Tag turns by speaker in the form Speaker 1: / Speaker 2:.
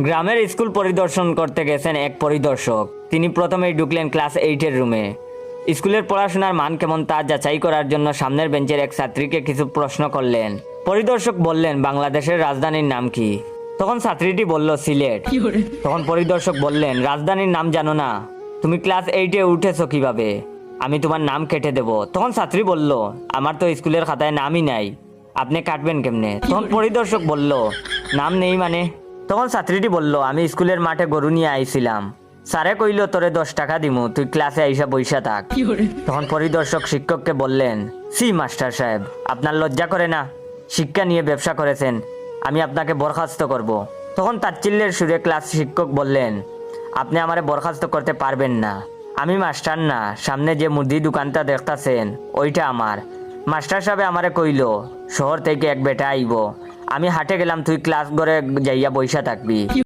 Speaker 1: গ্রামের স্কুল পরিদর্শন করতে গেছেন এক পরিদর্শক। তিনি প্রথমেই ঢুকলেন ক্লাস 8-এর রুমে। স্কুলের পড়াশোনার মান কেমন তা যাচাই করার জন্য সামনের বেঞ্চের এক ছাত্রীকে কিছু প্রশ্ন করলেন। পরিদর্শক বললেন, বাংলাদেশের রাজধানীর নাম কি? তখন ছাত্রীটি বলল, সিলেট। তখন পরিদর্শক বললেন, রাজধানীর নাম জানো না? তুমি ক্লাস 8-এ উঠেছো কিভাবে? আমি তোমার নাম কেটে দেব। তখন ছাত্রী বলল, আমার তো স্কুলের খাতায় নামই নাই, আপনি কাটবেন কেমনে? তখন পরিদর্শক বলল, নাম নেই মানে? তখন ছাত্রীটি বলল, আমি স্কুলের মাঠে গরু নিয়ে আইছিলাম, স্যারে কইল তোরে 10 টাকা দিমু, তুই ক্লাসে আইসা বইসা থাক। তখন পরিদর্শক শিক্ষককে বললেন, সি মাস্টার সাহেব, আপনার লজ্জা করে না? শিক্ষা নিয়ে ব্যবসা করেছেন, আমি আপনাকে বরখাস্ত করব। তখন তাচ্ছিল্যের সুরে ক্লাস শিক্ষক বললেন, আপনি আমারে বরখাস্ত করতে পারবেন না, আমি মাস্টার না, সামনে যে মুদি দোকানটা দেখতাছেন ওইটা আমার। মাস্টার সাহেব আমারে কইল শহর থেকে এক বেটা আইব, আমি হাটে গেলাম, তুই ক্লাস ঘরে যাইয়া বইসা থাকবি।